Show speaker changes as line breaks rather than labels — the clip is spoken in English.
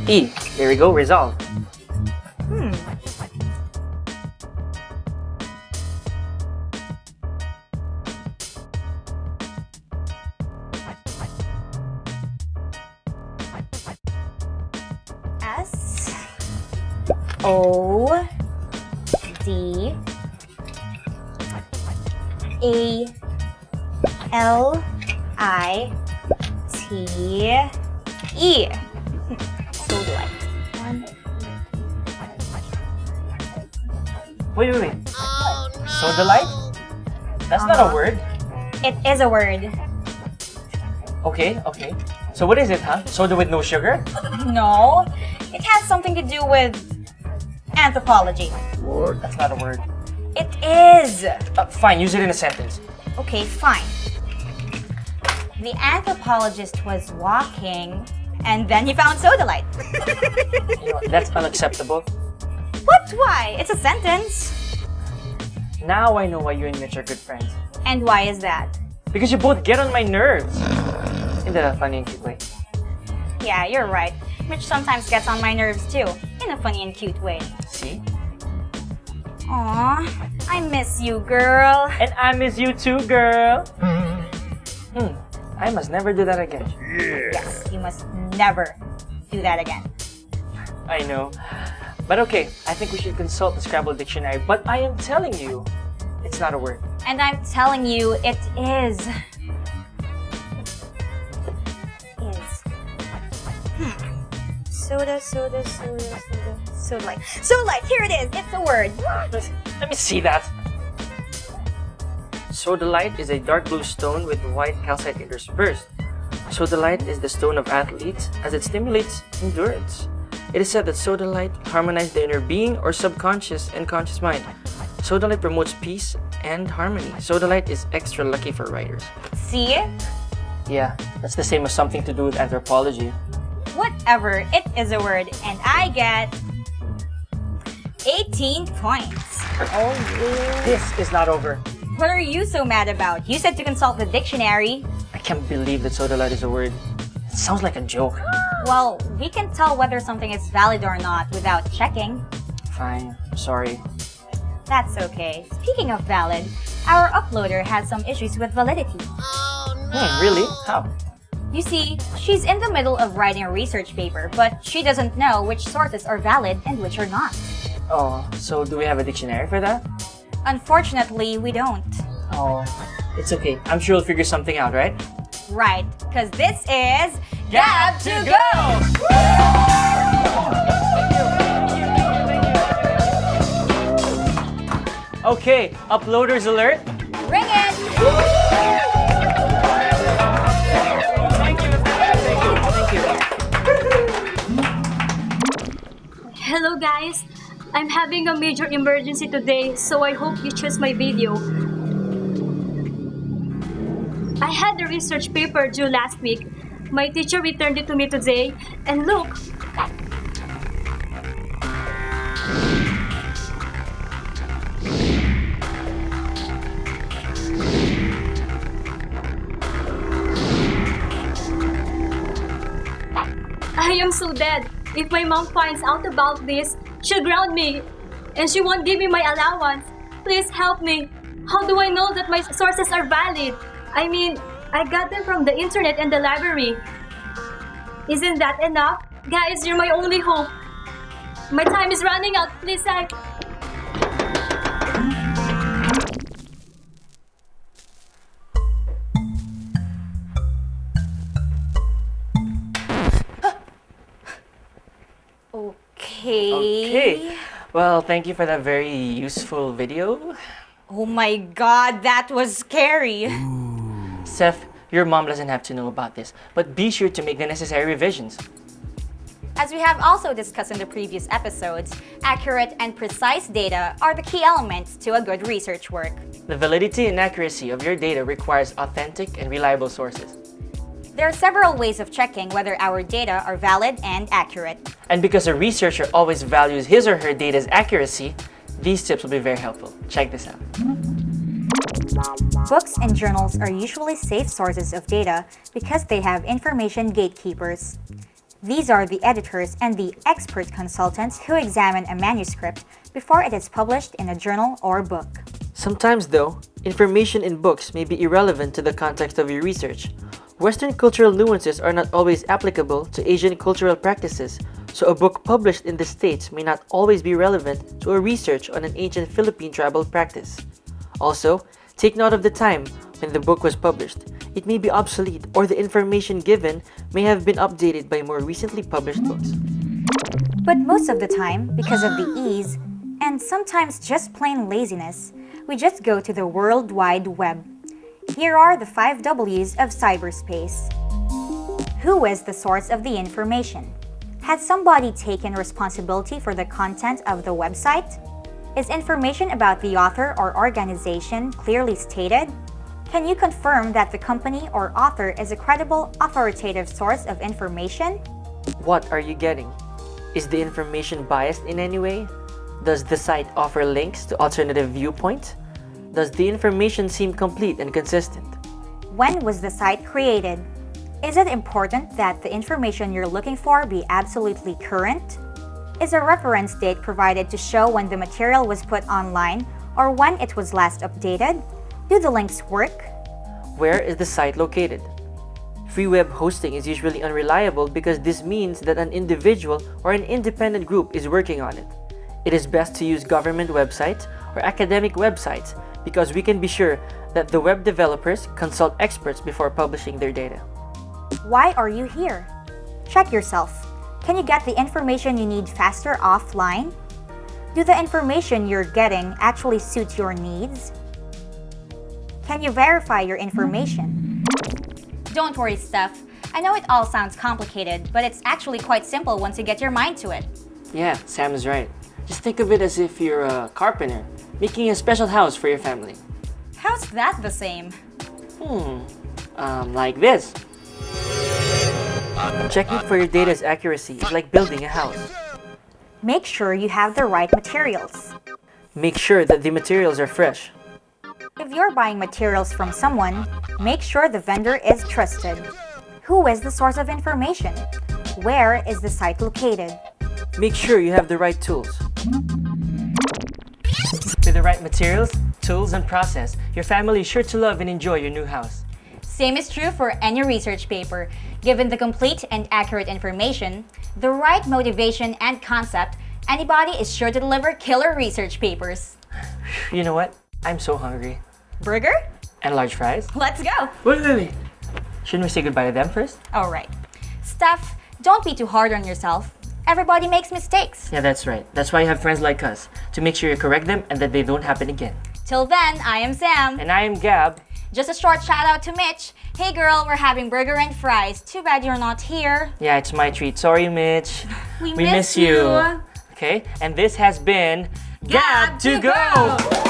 E. There we go, resolve.
S O D A L I T E. Sodalite.
Wait. Sodalite? That's not a word.
It is a word.
Okay. So what is it, huh? Soda with no sugar?
No, it has something to do with anthropology.
That's not a word.
It is.
Fine, use it in a sentence.
Okay, fine. The anthropologist was walking and then he found sodalite.
You know, that's unacceptable.
What? Why? It's a sentence.
Now I know why you and Mitch are good friends.
And why is that?
Because you both get on my nerves. In the funny and cute way.
Yeah, you're right. Mitch sometimes gets on my nerves too, in a funny and cute way.
See?
Aw, I miss you, girl.
And I miss you too, girl. I must never do that again.
Yes, you must never do that again.
I know. But okay, I think we should consult the Scrabble dictionary. But I am telling you, it's not a word.
And I'm telling you, it is. Sodalite. Sodalite, here it is. It's a word.
Let me see that. Sodalite is a dark blue stone with white calcite interspersed. Sodalite is the stone of athletes as it stimulates endurance. It is said that sodalite harmonizes the inner being or subconscious and conscious mind. Sodalite promotes peace and harmony. Sodalite is extra lucky for writers.
See?
Yeah, that's the same as something to do with anthropology.
Whatever, it is a word, and I get 18 points. Oh,
This is not over.
what are you so mad about? You said to consult the dictionary.
I can't believe that sodalite is a word. It sounds like a joke.
Well, we can tell whether something is valid or not without checking.
Fine, sorry.
That's okay. Speaking of valid, our uploader has some issues with validity.
Really? How?
You see, she's in the middle of writing a research paper, but she doesn't know which sources are valid and which are not.
Oh, so do we have a dictionary for that?
Unfortunately, we don't.
Oh, it's okay. I'm sure we'll figure something out, right?
Right, because this is GAB to Go!
Okay, uploaders alert.
Ring it!
Hello guys! I'm having a major emergency today, so I hope you choose my video. I had the research paper due last week. My teacher returned it to me today, and look! I am so dead. If my mom finds out about this, she'll ground me. And she won't give me my allowance. Please help me. How do I know that my sources are valid? I mean, I got them from the internet and the library. Isn't that enough? Guys, you're my only hope. My time is running out. Please help.
Okay. Well, thank you for that very useful video.
Oh my god, that was scary.
Seth, your mom doesn't have to know about this, but be sure to make the necessary revisions.
As we have also discussed in the previous episodes, accurate and precise data are the key elements to a good research work.
The validity and accuracy of your data requires authentic and reliable sources.
There are several ways of checking whether our data are valid and accurate.
And because a researcher always values his or her data's accuracy, these tips will be very helpful. Check this out.
Books and journals are usually safe sources of data because they have information gatekeepers. These are the editors and the expert consultants who examine a manuscript before it is published in a journal or book.
Sometimes, though, information in books may be irrelevant to the context of your research. Western cultural nuances are not always applicable to Asian cultural practices, so a book published in the States may not always be relevant to a research on an ancient Philippine tribal practice. Also, take note of the time when the book was published. It may be obsolete, or the information given may have been updated by more recently published books.
But most of the time, because of the ease, and sometimes just plain laziness, we just go to the World Wide Web. Here are the 5 W's of cyberspace. Who is the source of the information? Has somebody taken responsibility for the content of the website? Is information about the author or organization clearly stated? Can you confirm that the company or author is a credible, authoritative source of information?
What are you getting? Is the information biased in any way? Does the site offer links to alternative viewpoints? Does the information seem complete and consistent?
When was the site created? Is it important that the information you're looking for be absolutely current? Is a reference date provided to show when the material was put online or when it was last updated? Do the links work?
Where is the site located? Free web hosting is usually unreliable because this means that an individual or an independent group is working on it. It is best to use government websites or academic websites because we can be sure that the web developers consult experts before publishing their data.
Why are you here? Check yourself. Can you get the information you need faster offline? Do the information you're getting actually suit your needs? Can you verify your information?
Don't worry, Steph. I know it all sounds complicated, but it's actually quite simple once you get your mind to it.
Yeah, Sam is right. Just think of it as if you're a carpenter making a special house for your family.
How's that the same?
Like this. Checking for your data's accuracy is like building a house.
Make sure you have the right materials.
Make sure that the materials are fresh.
If you're buying materials from someone, make sure the vendor is trusted. Who is the source of information? Where is the site located?
Make sure you have the right tools. With the right materials, tools, and process, your family is sure to love and enjoy your new house.
Same is true for any research paper. Given the complete and accurate information, the right motivation and concept, anybody is sure to deliver killer research papers.
You know what? I'm so hungry.
Burger?
And large fries?
Let's go!
Wait. Shouldn't we say goodbye to them first?
Alright. Steph, don't be too hard on yourself. Everybody makes mistakes.
Yeah, that's right. That's why you have friends like us, to make sure you correct them and that they don't happen again.
Till then, I am Sam.
And I am Gab.
Just a short shout out to Mitch. Hey girl, we're having burger and fries. Too bad you're not here.
Yeah, it's my treat. Sorry, Mitch.
We miss you.
Okay, and this has been
GAB to Go!